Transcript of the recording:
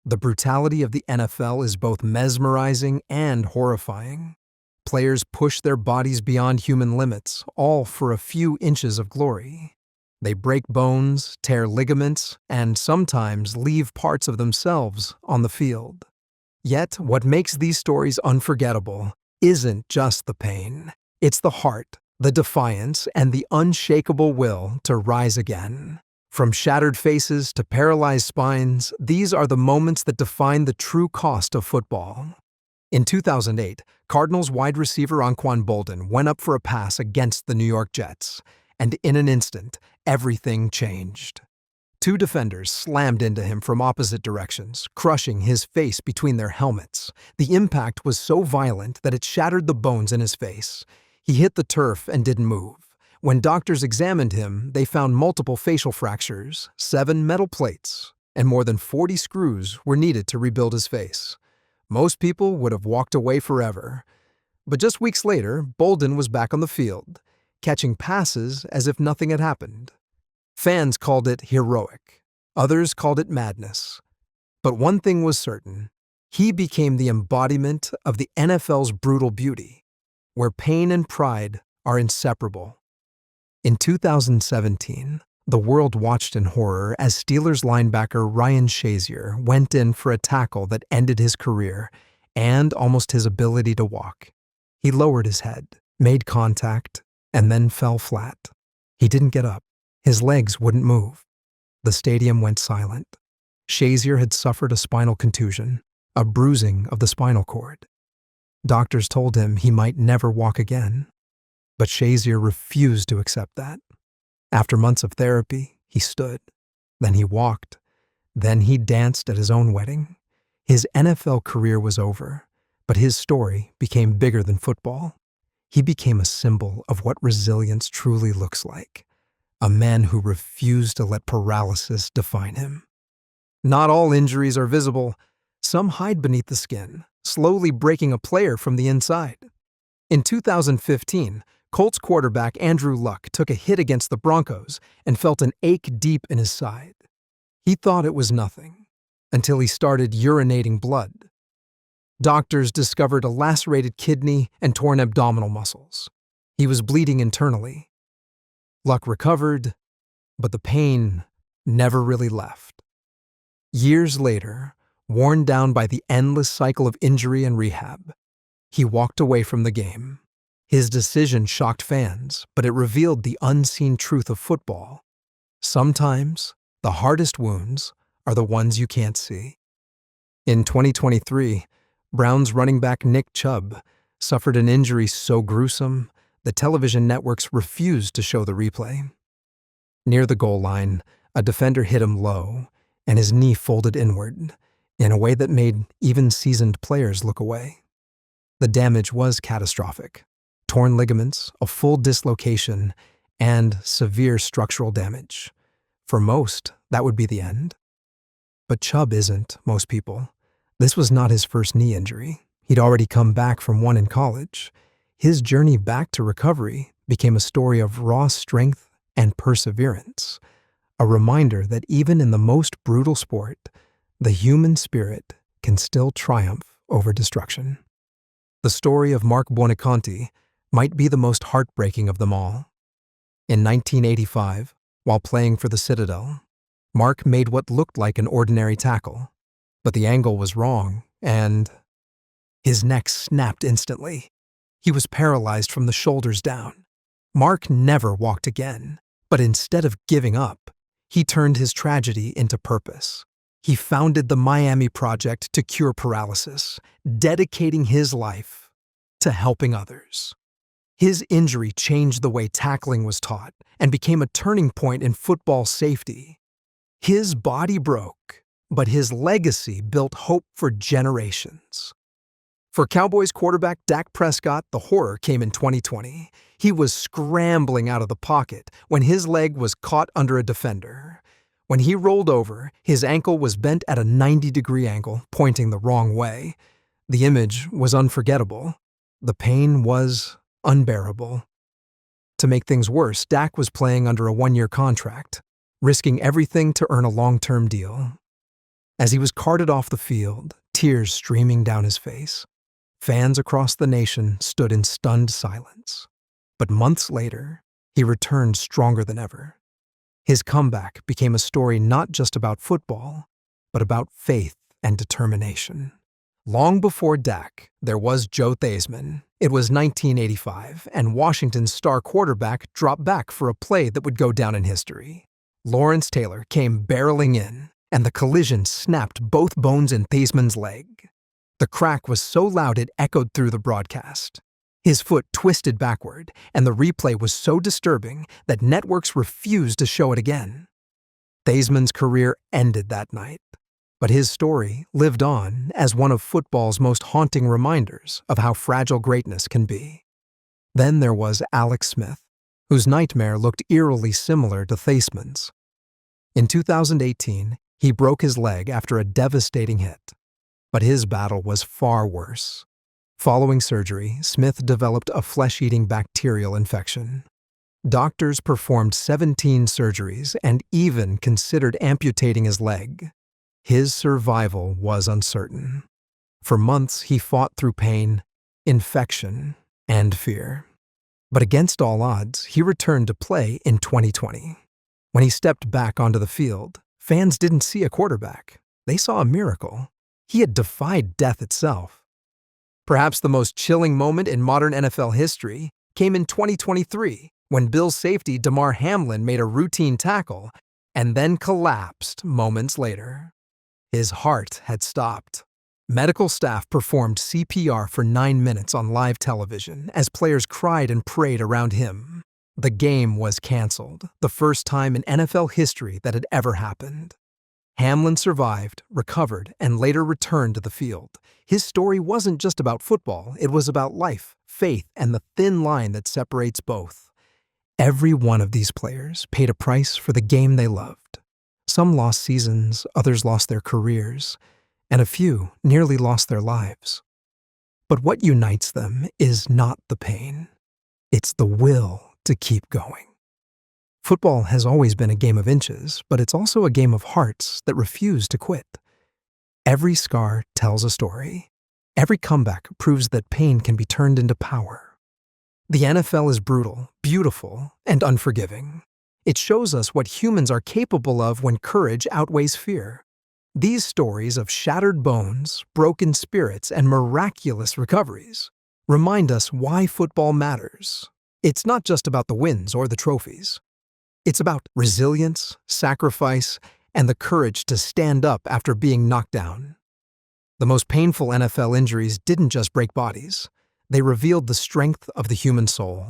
The brutality of the NFL is both mesmerizing and horrifying. Players push their bodies beyond human limits, all for a few inches of glory. They break bones, tear ligaments, and sometimes leave parts of themselves on the field. Yet, what makes these stories unforgettable isn't just the pain. It's the heart, the defiance, and the unshakable will to rise again. From shattered faces to paralyzed spines, these are the moments that define the true cost of football. In 2008, Cardinals wide receiver Anquan Boldin went up for a pass against the New York Jets, and in an instant, everything changed. Two defenders slammed into him from opposite directions, crushing his face between their helmets. The impact was so violent that it shattered the bones in his face. He hit the turf and didn't move. When doctors examined him, they found multiple facial fractures, 7 metal plates, and more than 40 screws were needed to rebuild his face. Most people would have walked away forever. But just weeks later, Boldin was back on the field, catching passes as if nothing had happened. Fans called it heroic. Others called it madness. But one thing was certain. He became the embodiment of the NFL's brutal beauty, where pain and pride are inseparable. In 2017, the world watched in horror as Steelers linebacker Ryan Shazier went in for a tackle that ended his career and almost his ability to walk. He lowered his head, made contact, and then fell flat. He didn't get up. His legs wouldn't move. The stadium went silent. Shazier had suffered a spinal contusion, a bruising of the spinal cord. Doctors told him he might never walk again. But Shazier refused to accept that. After months of therapy, he stood. Then he walked. Then he danced at his own wedding. His NFL career was over, but his story became bigger than football. He became a symbol of what resilience truly looks like. A man who refused to let paralysis define him. Not all injuries are visible. Some hide beneath the skin, slowly breaking a player from the inside. In 2015, Colts quarterback Andrew Luck took a hit against the Broncos and felt an ache deep in his side. He thought it was nothing, until he started urinating blood. Doctors discovered a lacerated kidney and torn abdominal muscles. He was bleeding internally. Luck recovered, but the pain never really left. Years later, worn down by the endless cycle of injury and rehab, he walked away from the game. His decision shocked fans, but it revealed the unseen truth of football. Sometimes, the hardest wounds are the ones you can't see. In 2023, Browns running back Nick Chubb suffered an injury so gruesome, the television networks refused to show the replay. Near the goal line, a defender hit him low, and his knee folded inward, in a way that made even seasoned players look away. The damage was catastrophic. Torn ligaments, a full dislocation, and severe structural damage. For most, that would be the end. But Chubb isn't most people. This was not his first knee injury. He'd already come back from one in college. His journey back to recovery became a story of raw strength and perseverance, a reminder that even in the most brutal sport, the human spirit can still triumph over destruction. The story of Mark Buoniconti might be the most heartbreaking of them all. In 1985, while playing for the Citadel, Mark made what looked like an ordinary tackle, but the angle was wrong, and his neck snapped instantly. He was paralyzed from the shoulders down. Mark never walked again, but instead of giving up, he turned his tragedy into purpose. He founded the Miami Project to cure paralysis, dedicating his life to helping others. His injury changed the way tackling was taught and became a turning point in football safety. His body broke, but his legacy built hope for generations. For Cowboys quarterback Dak Prescott, the horror came in 2020. He was scrambling out of the pocket when his leg was caught under a defender. When he rolled over, his ankle was bent at a 90-degree angle, pointing the wrong way. The image was unforgettable. The pain was unbearable. To make things worse, Dak was playing under a one-year contract, risking everything to earn a long-term deal. As he was carted off the field, tears streaming down his face, fans across the nation stood in stunned silence. But months later, he returned stronger than ever. His comeback became a story not just about football, but about faith and determination. Long before Dak, there was Joe Theismann. It was 1985, and Washington's star quarterback dropped back for a play that would go down in history. Lawrence Taylor came barreling in, and the collision snapped both bones in Theismann's leg. The crack was so loud it echoed through the broadcast. His foot twisted backward, and the replay was so disturbing that networks refused to show it again. Theismann's career ended that night, but his story lived on as one of football's most haunting reminders of how fragile greatness can be. Then there was Alex Smith, whose nightmare looked eerily similar to Theismann's. In 2018, he broke his leg after a devastating hit, but his battle was far worse. Following surgery, Smith developed a flesh-eating bacterial infection. Doctors performed 17 surgeries and even considered amputating his leg. His survival was uncertain. For months, he fought through pain, infection, and fear. But against all odds, he returned to play in 2020. When he stepped back onto the field, fans didn't see a quarterback. They saw a miracle. He had defied death itself. Perhaps the most chilling moment in modern NFL history came in 2023, when Bills safety Damar Hamlin made a routine tackle and then collapsed moments later. His heart had stopped. Medical staff performed CPR for 9 minutes on live television as players cried and prayed around him. The game was canceled, the first time in NFL history that had ever happened. Hamlin survived, recovered, and later returned to the field. His story wasn't just about football, it was about life, faith, and the thin line that separates both. Every one of these players paid a price for the game they loved. Some lost seasons, others lost their careers, and a few nearly lost their lives. But what unites them is not the pain. It's the will to keep going. Football has always been a game of inches, but it's also a game of hearts that refuse to quit. Every scar tells a story. Every comeback proves that pain can be turned into power. The NFL is brutal, beautiful, and unforgiving. It shows us what humans are capable of when courage outweighs fear. These stories of shattered bones, broken spirits, and miraculous recoveries remind us why football matters. It's not just about the wins or the trophies. It's about resilience, sacrifice, and the courage to stand up after being knocked down. The most painful NFL injuries didn't just break bodies. They revealed the strength of the human soul.